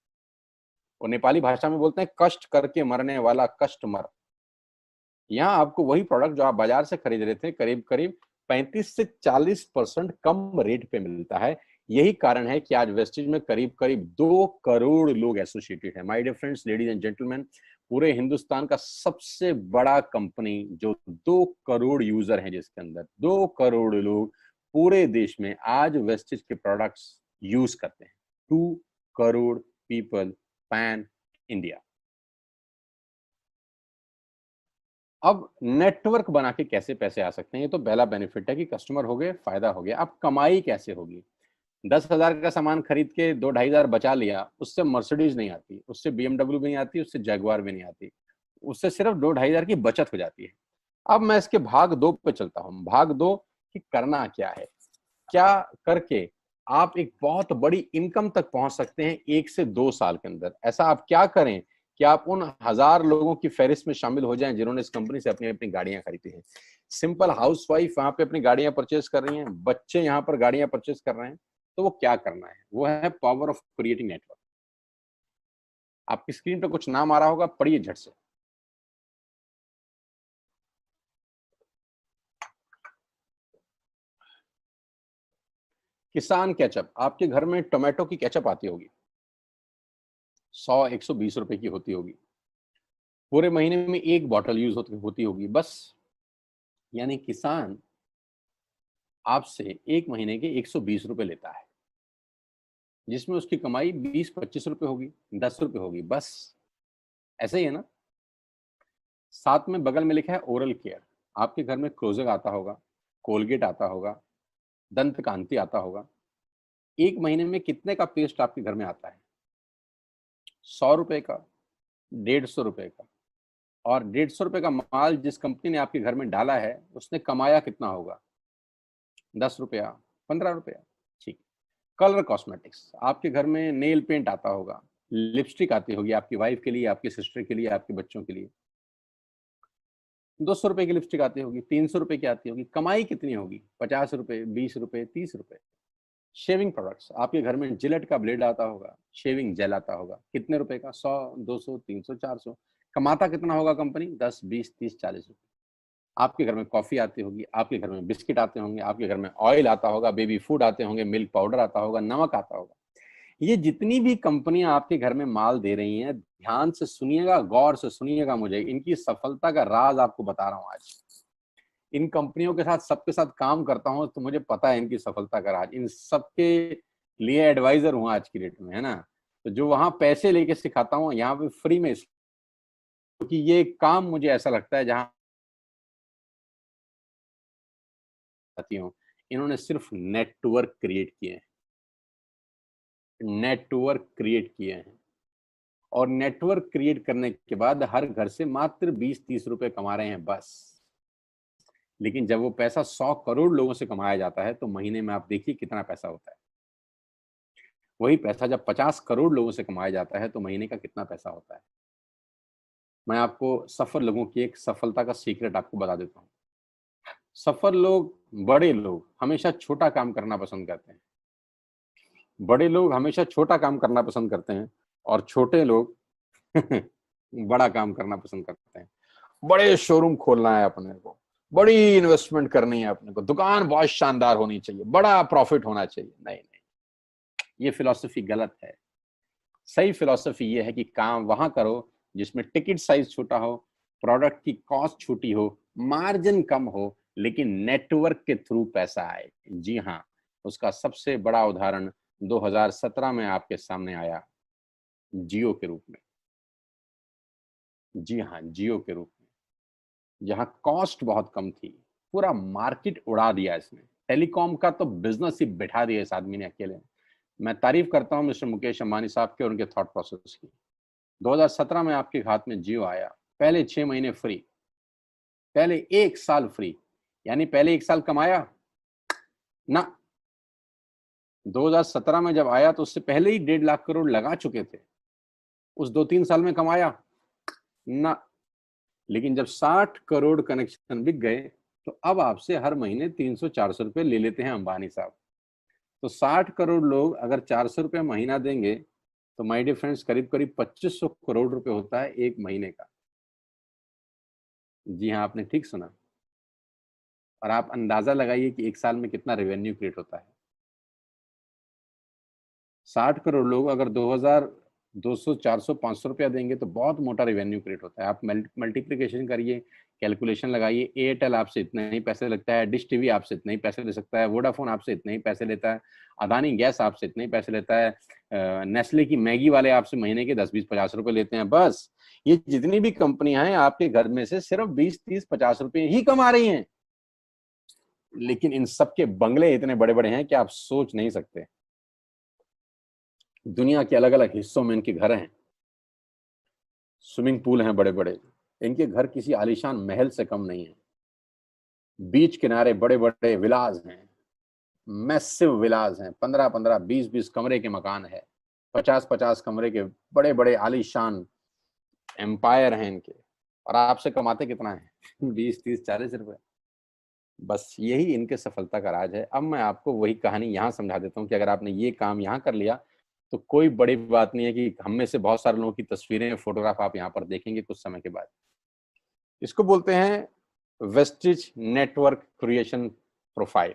S1: वो नेपाली भाषा में बोलते हैं कष्ट करके मरने वाला कस्टमर। यहाँ आपको वही प्रोडक्ट जो आप बाजार से खरीद रहे थे, करीब करीब 35 से 40% कम रेट पे मिलता है। यही कारण है कि आज वेस्टेज में करीब करीब 2 करोड़ लोग एसोसिएटेड है। My dear friends, ladies and gentleman, पूरे हिंदुस्तान का सबसे बड़ा कंपनी जो 2 करोड़ यूजर हैं, जिसके अंदर 2 करोड़ लोग पूरे देश में आज वेस्टेज के प्रोडक्ट्स यूज करते हैं। 2 करोड़ पीपल पैन इंडिया। अब नेटवर्क बना के कैसे पैसे आ सकते हैं? ये तो पहला बेनिफिट है कि कस्टमर हो गए, फायदा हो गया। अब कमाई कैसे होगी? 10,000 का सामान खरीद के 2-2,500 बचा लिया, उससे मर्सिडीज नहीं आती, उससे BMW भी नहीं आती, उससे जैगवार भी नहीं आती, उससे सिर्फ 2-2,500 की बचत हो जाती है। अब मैं इसके भाग 2 पे चलता हूँ। भाग 2 कि करना क्या है, क्या करके आप एक बहुत बड़ी इनकम तक पहुंच सकते हैं 1 से 2 साल के अंदर। ऐसा आप क्या करें कि आप उन 1000 लोगों की फहरिस्त में शामिल हो जाएं जिन्होंने इस कंपनी से अपनी अपनी गाड़ियां खरीदी हैं। सिंपल हाउसवाइफ वहां पे अपनी गाड़ियां परचेज कर रही हैं, बच्चे यहाँ पर गाड़ियां परचेज कर रहे हैं। तो वो क्या करना है? वो है पावर ऑफ क्रिएटिंग नेटवर्क। आपकी स्क्रीन पे कुछ नाम आ रहा होगा, पढ़िए झट से। किसान केचप। आपके घर में टोमेटो की केचप आती होगी, 100-120 रुपए की होती होगी। पूरे महीने में 1 बॉटल यूज होती होगी बस। यानी किसान आपसे 1 महीने के 120 रुपए लेता है, जिसमें उसकी कमाई 20-25 रुपए होगी, 10 रुपए होगी बस। ऐसे ही है ना? साथ में बगल में लिखा है ओरल केयर। आपके घर में क्लोजर आता होगा, कोलगेट आता होगा, दंत कांति आता होगा। 1 महीने में कितने का पेस्ट आपके घर में आता है? 100 रुपए का, 150 रुपए का। और 150 रुपए का माल जिस कंपनी ने आपके घर में डाला है, उसने कमाया कितना होगा? 10 रुपया, 15 रुपया। ठीक। Colour cosmetics. आपके घर में नेल पेंट आता होगा, लिपस्टिक आती होगी आपकी वाइफ के लिए, आपकी सिस्टर के लिए, आपके बच्चों के लिए। 200 रुपए की लिपस्टिक आती होगी, 300 रुपए की आती होगी। कमाई कितनी होगी? 50 रुपए, 20 रुपए, 30 रुपए। Shaving products. आपके घर में जिलेट का ब्लेड आता होगा, शेविंग जेल आता होगा। कितने रुपए का? 100, 200, 300, 400। कमाता कितना होगा कंपनी? 10, 20, 30, 40 रुपए। आपके घर में कॉफी आती होगी, आपके घर में बिस्किट आते होंगे, आपके घर में ऑयल आता होगा, बेबी फूड आते होंगे, मिल्क पाउडर आता होगा, नमक आता होगा। ये जितनी भी कंपनियां आपके घर में माल दे रही हैं, ध्यान से सुनिएगा, गौर से सुनिएगा। मुझे इनकी सफलता का राज आपको बता रहा हूं आज। इन कंपनियों के साथ, सबके साथ काम करता हूं, तो मुझे पता है इनकी सफलता का राज। इन सबके लिए एडवाइजर हूं आज की डेट में, है ना? तो जो वहां पैसे लेके सिखाता हूँ, यहाँ पे फ्री में, क्योंकि ये काम मुझे ऐसा लगता है जहां आती हूँ, इन्होंने सिर्फ नेटवर्क क्रिएट किए हैं, नेटवर्क क्रिएट किए हैं। और नेटवर्क क्रिएट करने के बाद हर घर से मात्र 20-30 रुपए कमा रहे हैं बस। लेकिन जब वो पैसा 100 करोड़ लोगों से कमाया जाता है, तो महीने में आप देखिए कितना पैसा होता है। वही पैसा जब 50 करोड़ लोगों से कमाया जाता है, तो महीने का कितना पैसा होता है? मैं आपको सफल लोगों की एक सफलता का सीक्रेट आपको बता देता हूँ। सफल लोग, बड़े लोग हमेशा छोटा काम करना पसंद करते हैं। बड़े लोग हमेशा छोटा काम करना पसंद करते हैं, और छोटे लोग बड़ा काम करना पसंद करते हैं। बड़े शोरूम खोलना है अपने को, बड़ी इन्वेस्टमेंट करनी है अपने को, दुकान बहुत शानदार होनी चाहिए, बड़ा प्रॉफिट होना चाहिए। नहीं नहीं, ये फिलॉसफी गलत है। सही फिलॉसफी ये है कि काम वहां करो जिसमें टिकट साइज छोटा हो, प्रोडक्ट की कॉस्ट छोटी हो, मार्जिन कम हो, लेकिन नेटवर्क के थ्रू पैसा आए। जी हाँ, उसका सबसे बड़ा उदाहरण 2017 में आपके सामने आया, जियो के रूप में। जी हाँ, जियो के रूप में, जहां कॉस्ट बहुत कम थी, पूरा मार्केट उड़ा दिया इसने। टेलीकॉम का तो बिजनेस ही बिठा दिया इस आदमी ने अकेले। मैं तारीफ करता हूं मिस्टर मुकेश अंबानी साहब के और उनके थॉट प्रोसेस की। 2017 में आपके हाथ में जियो आया, पहले 6 महीने फ्री, पहले 1 साल फ्री, यानी पहले 1 साल कमाया ना। 2017 में जब आया तो उससे पहले ही 1.5 लाख करोड़ लगा चुके थे, उस 2-3 साल में कमाया ना। लेकिन जब 60 करोड़ कनेक्शन बिक गए तो अब आपसे हर महीने 300-400 रुपए ले लेते हैं अंबानी साहब। तो 60 करोड़ लोग अगर 400 रुपए महीना देंगे तो माय डियर फ्रेंड्स करीब करीब 2500 करोड़ रुपए होता है एक महीने का। जी हाँ, आपने ठीक सुना। और आप अंदाजा लगाइए कि एक साल में कितना रेवेन्यू क्रिएट होता है। 60 करोड़ लोग अगर 2200 400 500 रुपया देंगे तो बहुत मोटा रेवेन्यू क्रिएट होता है। आप मल्टीप्लिकेशन करिए, कैलकुलेशन लगाइए। एयरटेल आपसे इतने ही पैसे लगता है, डिश टीवी आपसे इतने ही पैसे ले सकता है, वोडाफोन आपसे इतने ही पैसे लेता है, अदानी गैस आपसे इतने ही पैसे लेता है, नेस्ले की मैगी वाले आपसे महीने के 10-20-50 रुपए लेते हैं। बस ये जितनी भी कंपनियां हैं आपके घर में से सिर्फ 20-30-50 रुपए ही कमा रही हैं। लेकिन इन सबके बंगले इतने बड़े बड़े हैं कि आप सोच नहीं सकते। दुनिया के अलग अलग हिस्सों में इनके घर हैं, स्विमिंग पूल हैं बड़े बड़े। इनके घर किसी आलीशान महल से कम नहीं है। बीच किनारे बड़े बड़े विलाज हैं, मैसिव विलाज हैं, 15-15 20-20 कमरे के मकान है, 50-50 कमरे के बड़े बड़े आलीशान एम्पायर हैं इनके। और आपसे कमाते कितना है 20-30-40 रुपए। बस यही इनके सफलता का राज है। अब मैं आपको वही कहानी यहाँ समझा देता हूँ कि अगर आपने ये काम यहाँ कर लिया तो कोई बड़ी बात नहीं है कि हम में से बहुत सारे लोगों की तस्वीरें, फोटोग्राफ आप यहाँ पर देखेंगे कुछ समय के बाद। इसको बोलते हैं वेस्टिज नेटवर्क क्रिएशन प्रोफाइल।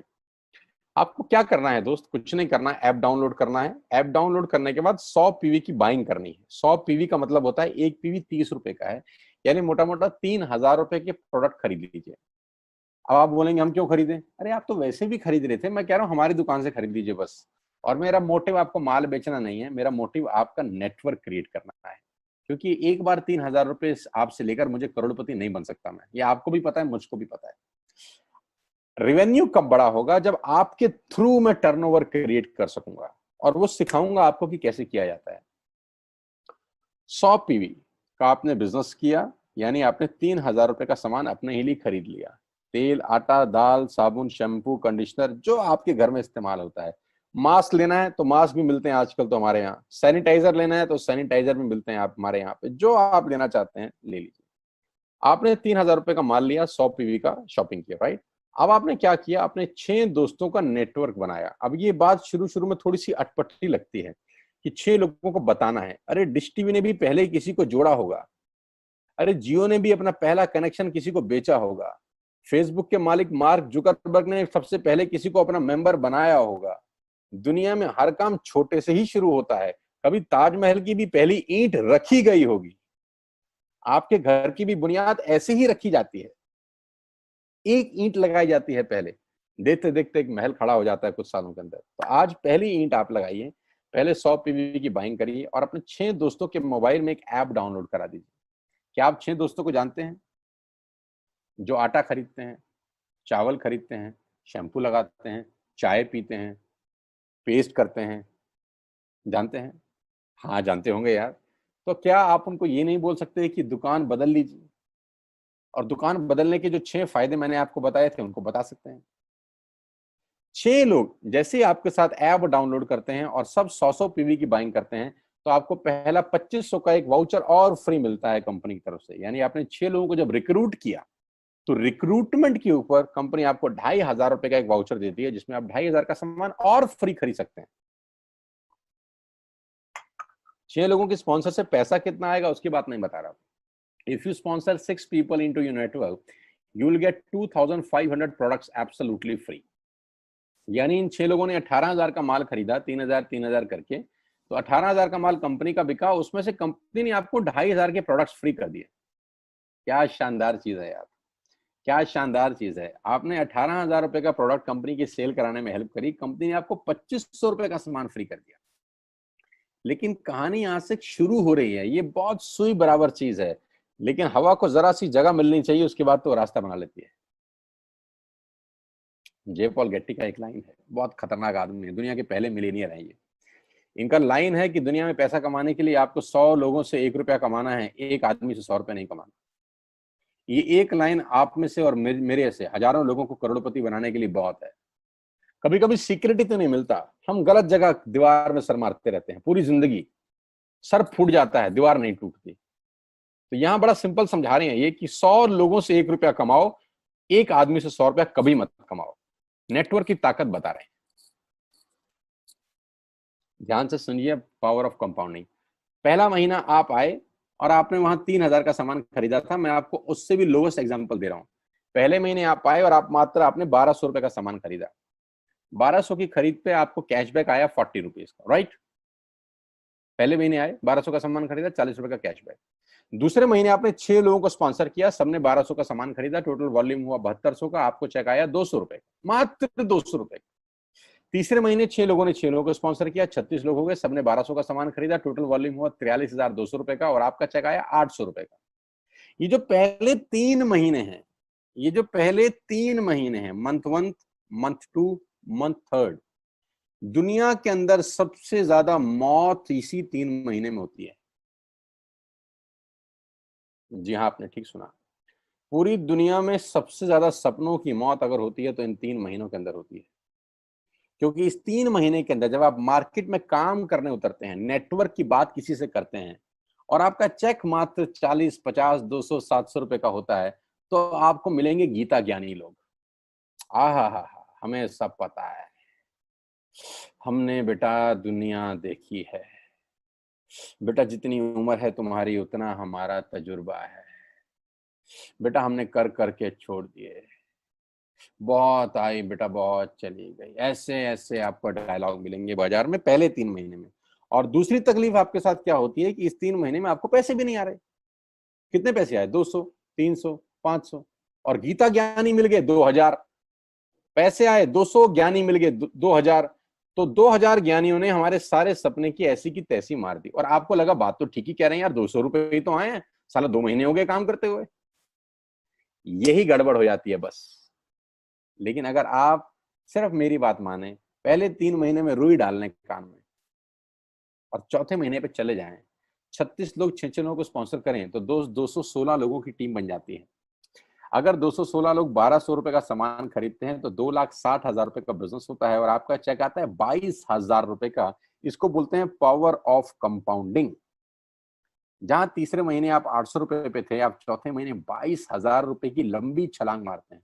S1: आपको क्या करना है दोस्त, कुछ नहीं करना है, ऐप डाउनलोड करना है। ऐप डाउनलोड करने के बाद 100 पीवी की बाइंग करनी है। 100 पीवी का मतलब होता है एक पीवी 30 रुपए का है, यानी मोटा मोटा 3000 रुपए के प्रोडक्ट खरीद लीजिए। अब आप बोलेंगे हम क्यों खरीदें? अरे आप तो वैसे भी खरीद रहे थे, मैं कह रहा हूँ हमारी दुकान से खरीद लीजिए बस। और मेरा मोटिव आपको माल बेचना नहीं है, मेरा मोटिव आपका नेटवर्क क्रिएट करना है। क्योंकि एक बार 3000 रुपए आपसे लेकर मुझे करोड़पति नहीं बन सकता मैं, ये आपको भी पता है, मुझको भी पता है। रेवेन्यू कब बड़ा होगा? जब आपके थ्रू मैं टर्नओवर क्रिएट कर सकूंगा और वो सिखाऊंगा आपको कि कैसे किया जाता है। 100 पीवी का आपने बिजनेस किया, यानी आपने 3000 रुपए का सामान अपने ही लिए खरीद लिया। तेल, आटा, दाल, साबुन, शैम्पू, कंडीशनर, जो आपके घर में इस्तेमाल होता है। मास्क लेना है तो मास्क भी मिलते हैं आजकल तो हमारे यहाँ। सैनिटाइजर लेना है तो सैनिटाइजर भी मिलते हैं आप हमारे यहाँ पे। जो आप लेना चाहते हैं ले लीजिए। आपने 3000 रुपए का माल लिया, 100 पीवी का शॉपिंग किया, राइट। अब आपने क्या किया? आपने 6 दोस्तों का नेटवर्क बनाया। अब ये बात शुरू शुरू में थोड़ी सी अटपटी लगती है कि 6 लोगों को बताना है। अरे डिश टीवी ने भी पहले ही किसी को जोड़ा होगा, अरे जियो ने भी अपना पहला कनेक्शन किसी को बेचा होगा, फेसबुक के मालिक मार्क जुकरबर्ग ने सबसे पहले किसी को अपना मेंबर बनाया होगा। दुनिया में हर काम छोटे से ही शुरू होता है। कभी ताजमहल की भी पहली ईंट रखी गई होगी। आपके घर की भी बुनियाद ऐसे ही रखी जाती है, एक ईंट लगाई जाती है पहले, देखते देखते एक महल खड़ा हो जाता है कुछ सालों के अंदर। तो आज पहली ईंट आप लगाइए, पहले 100 पीवी की बाइंग करिए और अपने 6 दोस्तों के मोबाइल में एक ऐप डाउनलोड करा दीजिए। क्या आप 6 दोस्तों को जानते हैं जो आटा खरीदते हैं, चावल खरीदते हैं, शैम्पू लगाते हैं, चाय पीते हैं, पेस्ट करते हैं? जानते हैं? हाँ जानते होंगे यार। तो क्या आप उनको ये नहीं बोल सकते कि दुकान बदल लीजिए? और दुकान बदलने के जो 6 फायदे मैंने आपको बताए थे उनको बता सकते हैं। 6 लोग जैसे ही आपके साथ ऐप डाउनलोड करते हैं और सब 100-100 पीवी की बाइंग करते हैं तो आपको पहला 2500 का एक वाउचर और फ्री मिलता है कंपनी की तरफ से। यानी आपने 6 लोगों को जब रिक्रूट किया तो रिक्रूटमेंट के ऊपर कंपनी आपको 2500 रुपए का एक वाउचर देती है जिसमें आप 2500 का सामान और फ्री खरीद सकते हैं। 6 लोगों की स्पॉन्सर से पैसा कितना आएगा उसकी बात नहीं बता रहा। If you sponsor 6 people into your network, you will get 2500 products absolutely free। यानी इन 6 लोगों ने 18000 का माल खरीदा, 3000 करके, तो 18000 का माल कंपनी का बिका, उसमें से कंपनी ने आपको 2500 के प्रोडक्ट्स फ्री कर दिए। क्या शानदार चीज है यार, क्या शानदार चीज है। आपने 18000 रुपए का प्रोडक्ट कंपनी की सेल कराने में हेल्प करी, कंपनी ने आपको 2500 रुपए का सामान फ्री कर दिया। लेकिन कहानी यहां से शुरू हो रही है। ये बहुत सुई बराबर चीज है, लेकिन हवा को जरा सी जगह मिलनी चाहिए, उसके बाद तो रास्ता बना लेती है। जे पॉल गेट्टी का एक लाइन है, बहुत खतरनाक आदमी है, दुनिया के पहले मिलेनियर है ये। इनका लाइन है कि दुनिया में पैसा कमाने के लिए आपको 100 लोगों से 1 रुपया कमाना है, एक आदमी से 100 रुपया नहीं कमाना। ये एक लाइन आप में से और मेरे से हजारों लोगों को करोड़पति बनाने के लिए बहुत है। कभी कभी सिक्योरिटी तो नहीं मिलता, हम गलत जगह दीवार में सर मारते रहते हैं पूरी जिंदगी, सर फूट जाता है, दीवार नहीं टूटती। तो यहां बड़ा सिंपल समझा रहे हैं ये कि 100 लोगों से 1 रुपया कमाओ, एक आदमी से 100 रुपया कभी मत कमाओ। नेटवर्क की ताकत बता रहे हैं। ध्यान से सुनिए, पावर ऑफ कंपाउंडिंग। पहला महीना आप आए और आपने वहां 3,000 का सामान खरीदा था, मैं आपको उससे भी लोएस्ट एग्जांपल दे रहा हूं। पहले महीने आप आए और आपने 1200 रुपए का सामान खरीदा। 1200 की खरीद पे आपको कैशबैक आया 40 रुपीज का, राइट। पहले महीने आए, 1200 का सामान खरीदा, 40 रुपए का कैशबैक। दूसरे महीने आपने 6 लोगों को स्पॉन्सर किया, सबने 1200 का सामान खरीदा, टोटल वॉल्यूम हुआ 7200 का, आपको चेक आया 200 रुपए, मात्र 200 रुपए। तीसरे महीने 6 लोगों ने 6 लोगों को स्पॉन्सर किया, 36 लोग हो गए, सबने 1200 का सामान खरीदा, टोटल वॉल्यूम हुआ 43,200 रुपए का, और आपका चेक आया 800 रुपए का। ये जो पहले 3 महीने हैं, ये जो पहले 3 महीने हैं, मंथ 1, मंथ 2, मंथ 3, दुनिया के अंदर सबसे ज्यादा मौत इसी 3 महीने में होती है। जी हाँ, आपने ठीक सुना, पूरी दुनिया में सबसे ज्यादा सपनों की मौत अगर होती है तो इन 3 महीनों के अंदर होती है। क्योंकि इस 3 महीने के अंदर जब आप मार्केट में काम करने उतरते हैं, नेटवर्क की बात किसी से करते हैं, और आपका चेक मात्र 40, 50, 200, 700 रुपए का होता है, तो आपको मिलेंगे गीता ज्ञानी लोग। आहा, हमें सब पता है, हमने बेटा दुनिया देखी है, बेटा जितनी उम्र है तुम्हारी उतना हमारा तजुर्बा है, बेटा हमने कर करके छोड़ दिए, बहुत आई बेटा बहुत चली गई। ऐसे ऐसे आपको डायलॉग मिलेंगे बाजार में पहले 3 महीने में। और दूसरी तकलीफ आपके साथ क्या होती है कि इस 3 महीने में आपको पैसे भी नहीं आ रहे। कितने पैसे आए? 200, 300, 500, और गीता ज्ञानी मिल गए 2000। पैसे आए 200, ज्ञानी मिल गए 2000। तो 2000 ज्ञानियों ने हमारे सारे सपने की ऐसी की तैसी मार दी। और आपको लगा बात तो ठीक ही कह रहे हैं यार, 200 रुपए ही तो आए हैं, साला 2 महीने हो गए काम करते हुए। यही गड़बड़ हो जाती है बस। लेकिन अगर आप सिर्फ मेरी बात माने, पहले 3 महीने में रुई डालने काम में, और चौथे महीने पे चले जाएं, 36 लोग 6 लोगों को स्पॉन्सर करें तो 216 लोगों की टीम बन जाती है। अगर 216 लोग 1200 रुपए का सामान खरीदते हैं तो 2,60,000 रुपए का बिजनेस होता है, और आपका चेक आता है 22,000 रुपए का। इसको बोलते हैं पावर ऑफ कंपाउंडिंग। जहां तीसरे महीने आप 800 रुपए पे थे, आप चौथे महीने 22,000 रुपए की लंबी छलांग मारते हैं।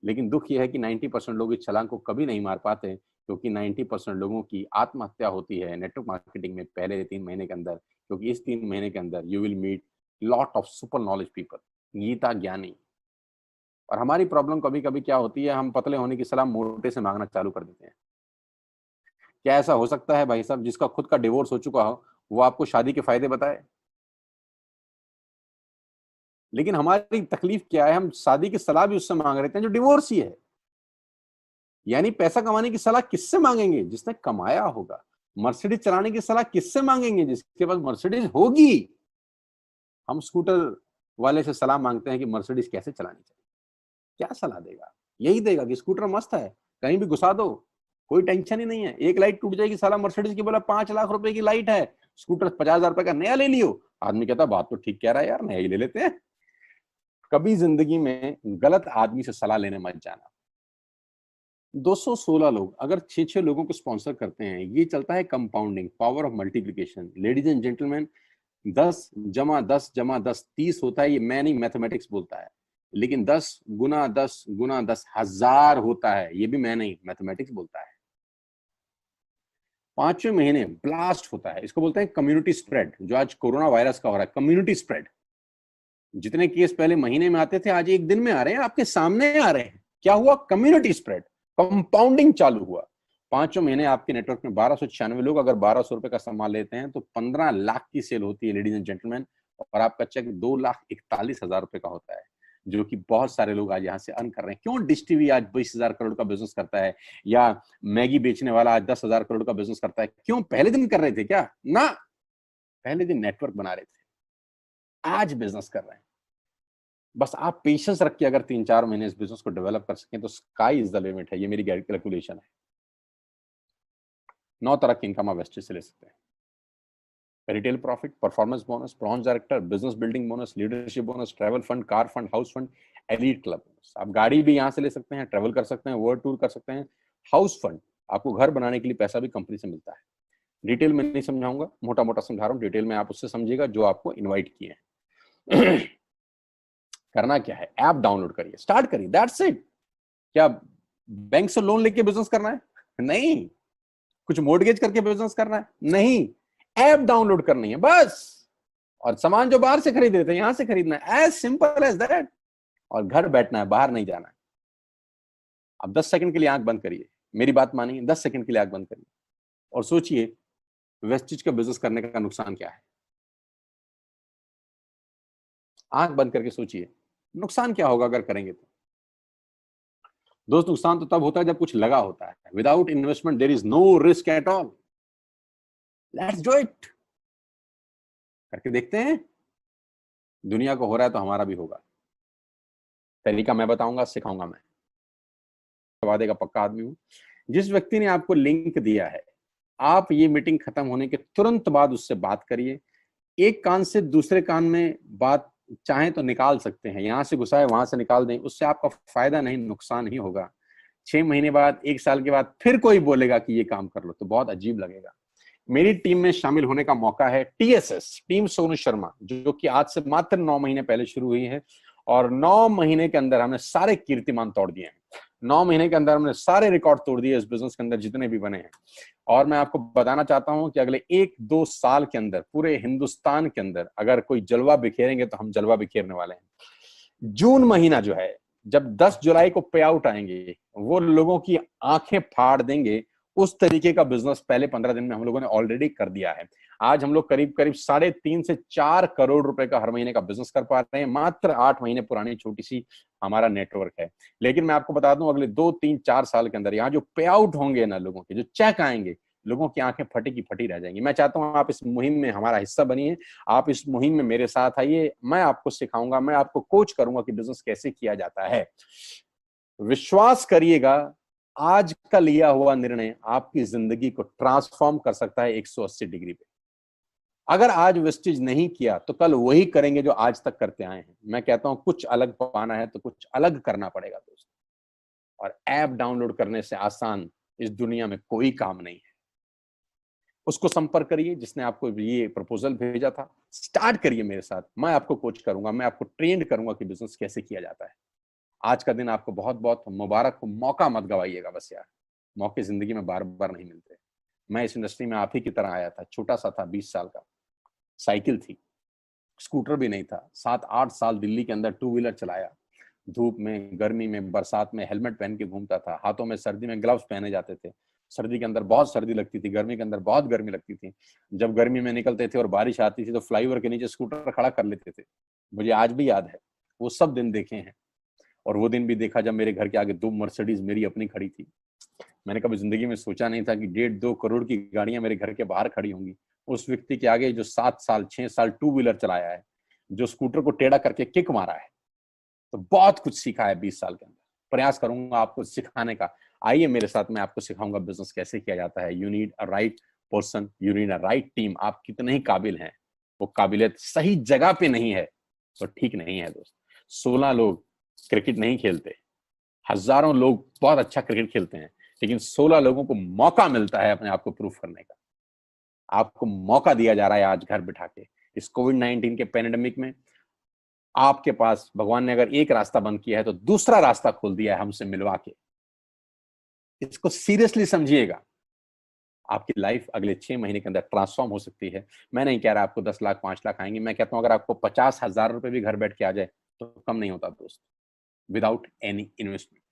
S1: लेकिन दुख यह है कि 90% लोग इस छलांग को कभी नहीं मार पाते, क्योंकि 90% लोगों की आत्महत्या होती है नेटवर्क मार्केटिंग में पहले 3 महीने के अंदर। क्योंकि इस 3 महीने के अंदर you will meet lot of super knowledge people, Gita ज्ञानी। और हमारी प्रॉब्लम कभी कभी क्या होती है, हम पतले होने की सलाह मोटे से मांगना चालू कर देते हैं। क्या ऐसा हो सकता है भाई साहब, जिसका खुद का डिवोर्स हो चुका हो वो आपको शादी के फायदे बताए? लेकिन हमारी तकलीफ क्या है, हम शादी की सलाह भी उससे मांग रहे थे जो डिवोर्स ही है। यानी पैसा कमाने की सलाह किससे मांगेंगे? जिसने कमाया होगा। मर्सिडीज चलाने की सलाह किससे मांगेंगे? जिसके पास मर्सिडीज होगी। हम स्कूटर वाले से सलाह मांगते हैं कि मर्सिडीज कैसे चलानी चाहिए। क्या सलाह देगा? यही देगा कि स्कूटर मस्त है, कहीं भी घुसा दो, कोई टेंशन ही नहीं है। एक लाइट टूट जाएगी, साला मर्सिडीज की बोला 5 लाख रुपए की लाइट है, स्कूटर 50,000 रुपए का नया ले लियो। आदमी कहता बात तो ठीक कह रहा है यार, नया ही ले लेते हैं। कभी जिंदगी में गलत आदमी से सलाह लेने मत जाना। 216 लोग अगर 6 लोगों को स्पॉन्सर करते हैं, ये चलता है compounding, power of multiplication. Ladies and gentleman, 10 जमा 10 जमा 10 30 होता है। ये मैं नहीं, मैथमेटिक्स बोलता है। लेकिन 10 गुना 10 गुना 10 1000 होता है। ये भी मैं नहीं, मैथमेटिक्स बोलता है। 5वें महीने ब्लास्ट होता है। इसको बोलते हैं कम्युनिटी स्प्रेड, जो आज कोरोना वायरस का हो रहा है। कम्युनिटी स्प्रेड, जितने केस पहले महीने में आते थे आज एक दिन में आ रहे हैं, आपके सामने आ रहे हैं। क्या हुआ? कम्युनिटी स्प्रेड, कंपाउंडिंग चालू हुआ। 5वें महीने आपके नेटवर्क में 1296 लोग अगर 1200 रुपए का सामान लेते हैं तो 15 लाख की सेल होती है लेडीज एंड जेंटलमैन। और आपका चेक 2,41,000 रुपए का होता है, जो कि बहुत सारे लोग आज यहाँ से अर्न कर रहे हैं। क्यों डिश टीवी आज 20,000 करोड़ का बिजनेस करता है, या मैगी बेचने वाला आज 10,000 करोड़ का बिजनेस करता है? क्यों? पहले दिन कर रहे थे क्या? ना, पहले दिन नेटवर्क बना रहे थे, आज बिजनेस कर रहे हैं। बस आप पेशेंस रख के अगर 3-4 महीने इस बिजनेस को डेवलप कर सकें तो स्काई इज द लिमिट है। ये मेरी कैलकुलेशन है। 9 तरह के इनकम आप वेस्टेज से ले सकते हैं। Retail profit, performance bonus, bronze director, business building bonus, leadership bonus, travel fund, car fund, house fund, elite club bonus. आप गाड़ी भी यहाँ से ले सकते हैं, ट्रैवल कर सकते हैं, वर्ल्ड टूर कर सकते हैं। हाउस फंड, आपको घर बनाने के लिए पैसा भी कंपनी से मिलता है। डिटेल में नहीं समझाऊंगा, मोटा मोटा समझा रहा हूँ, डिटेल में आप उससे समझिएगा जो आपको इन्वाइट किए हैं। करना क्या है, ऐप डाउनलोड करिए, स्टार्ट करिए, दैट्स इट। क्या बैंक से लोन लेके बिजनेस करना है? नहीं। कुछ मोर्टगेज करके बिजनेस करना है? नहीं। ऐप डाउनलोड करनी है बस, और सामान जो बाहर से खरीद रहे थे यहां से खरीदना है, एज सिंपल एज दैट। और घर बैठना है, बाहर नहीं जाना है। अब 10 सेकंड के लिए आंख बंद करिए, मेरी बात मानिए, 10 सेकंड के लिए आंख बंद करिए और सोचिए वेस्टेज का बिजनेस करने का नुकसान क्या है। आंख बंद करके सोचिए नुकसान क्या होगा अगर करेंगे तो। दोस्त, नुकसान तो तब होता है जब कुछ लगा होता है। Without investment there is no risk at all. Let's do it. करके देखते हैं, दुनिया को हो रहा है तो हमारा भी होगा। तरीका मैं बताऊंगा, सिखाऊंगा मैं, वादे का पक्का आदमी हूं। जिस व्यक्ति ने आपको लिंक दिया है, आप ये मीटिंग खत्म होने के तुरंत बाद उससे बात करिए। एक कान से दूसरे कान में बात चाहें तो निकाल सकते हैं, यहां से घुसाए वहां से निकाल दें, उससे आपका फायदा नहीं नुकसान ही होगा। 6 महीने बाद, 1 साल के बाद फिर कोई बोलेगा कि ये काम कर लो तो बहुत अजीब लगेगा। मेरी टीम में शामिल होने का मौका है टीएसएस, टीम सोनू शर्मा, जो कि आज से मात्र 9 महीने पहले शुरू हुई है, और 9 महीने के अंदर हमने सारे कीर्तिमान तोड़ दिए हैं। 9 महीने के अंदर हमने सारे रिकॉर्ड तोड़ दिए इस बिजनेस के अंदर जितने भी बने हैं। और मैं आपको बताना चाहता हूं कि अगले 1-2 साल के अंदर पूरे हिंदुस्तान के अंदर अगर कोई जलवा बिखेरेंगे तो हम जलवा बिखेरने वाले हैं। जून महीना जो है, जब 10 जुलाई को पे आउट आएंगे, वो लोगों की आंखें फाड़ देंगे। उस तरीके का बिजनेस पहले 15 दिन में हम लोगों ने ऑलरेडी कर दिया है। आज हम लोग करीब करीब 3.5 से 4 करोड़ रुपए का हर महीने का बिजनेस कर पा रहे हैं। मात्र 8 महीने पुरानी छोटी सी हमारा नेटवर्क है। लेकिन मैं आपको बता दूं, अगले 2-3-4 साल के अंदर यहाँ जो पे आउट होंगे ना, लोगों के जो चेक आएंगे, लोगों की आंखें फटी की फटी रह जाएंगी। मैं चाहता हूं आप इस मुहिम में हमारा हिस्सा बनिए, आप इस मुहिम में मेरे साथ आइए। मैं आपको सिखाऊंगा, मैं आपको कोच करूंगा कि बिजनेस कैसे किया जाता है। विश्वास करिएगा, आज का लिया हुआ निर्णय आपकी जिंदगी को ट्रांसफॉर्म कर सकता है 180 डिग्री पे। अगर आज वेस्टेज नहीं किया तो कल वही करेंगे जो आज तक करते आए हैं। मैं कहता हूं कुछ अलग पाना है तो कुछ अलग करना पड़ेगा दोस्त। और ऐप डाउनलोड करने से आसान इस दुनिया में कोई काम नहीं है। उसको संपर्क करिए जिसने आपको ये प्रपोजल भेजा था। स्टार्ट करिए मेरे साथ, मैं आपको कोच करूंगा, मैं आपको ट्रेन करूंगा कि बिजनेस कैसे किया जाता है। आज का दिन आपको बहुत बहुत मुबारक हो। मौका मत गवाइएगा बस यार, मौके जिंदगी में बार बार नहीं मिलते। मैं इस इंडस्ट्री में आप ही की तरह आया था, छोटा सा था, 20 साल का, साइकिल थी, स्कूटर भी नहीं था। 7-8 साल दिल्ली के अंदर 2 व्हीलर चलाया, धूप में, गर्मी में, बरसात में हेलमेट पहन के घूमता था। हाथों में सर्दी में ग्लव्स पहने जाते थे। सर्दी के अंदर बहुत सर्दी लगती थी, गर्मी के अंदर बहुत गर्मी लगती थी। जब गर्मी में निकलते थे और बारिश आती थी तो फ्लाईओवर के नीचे स्कूटर खड़ा कर लेते थे। मुझे आज भी याद है, वो सब दिन देखे हैं। और वो दिन भी देखा जब मेरे घर के आगे 2 मर्सिडीज मेरी अपनी खड़ी थी। मैंने कभी जिंदगी में सोचा नहीं था कि 1.5-2 करोड़ की गाड़ियां मेरे घर के बाहर खड़ी होंगी। उस व्यक्ति के आगे जो 7 साल 6 साल 2 व्हीलर चलाया है, जो स्कूटर को टेढ़ा करके किक मारा है, तो बहुत कुछ सीखा है 20 साल के अंदर। प्रयास करूंगा आपको सिखाने का। आइए मेरे साथ, मैं आपको सिखाऊंगा बिजनेस कैसे किया जाता है। You need a right person, you need a right team. आप कितने ही काबिल हैं, वो काबिलियत सही जगह पे नहीं है तो ठीक नहीं है दोस्त। 16 लोग क्रिकेट नहीं खेलते, हजारों लोग बहुत अच्छा क्रिकेट खेलते हैं, लेकिन 16 लोगों को मौका मिलता है अपने आप को प्रूफ करने का। आपको मौका दिया जा रहा है आज घर बिठा के। इस कोविड-19 के पैंडेमिक में आपके पास भगवान ने अगर एक रास्ता बंद किया है तो दूसरा रास्ता खोल दिया है हमसे मिलवा के। इसको सीरियसली समझिएगा। आपकी लाइफ अगले 6 महीने के अंदर ट्रांसफॉर्म हो सकती है। मैं नहीं कह रहा आपको 10 लाख 5 लाख आएंगे, मैं कहता हूं अगर आपको 50,000 रुपए भी घर बैठ के आ जाए तो कम नहीं होता दोस्त, without any investment.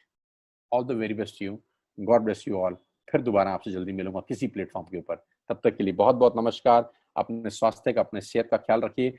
S1: All the very best you, God bless you all. फिर दोबारा आपसे जल्दी मिलूंगा किसी प्लेटफॉर्म के ऊपर। तब तक के लिए बहुत बहुत नमस्कार। अपने स्वास्थ्य का, अपने सेहत का ख्याल रखिए।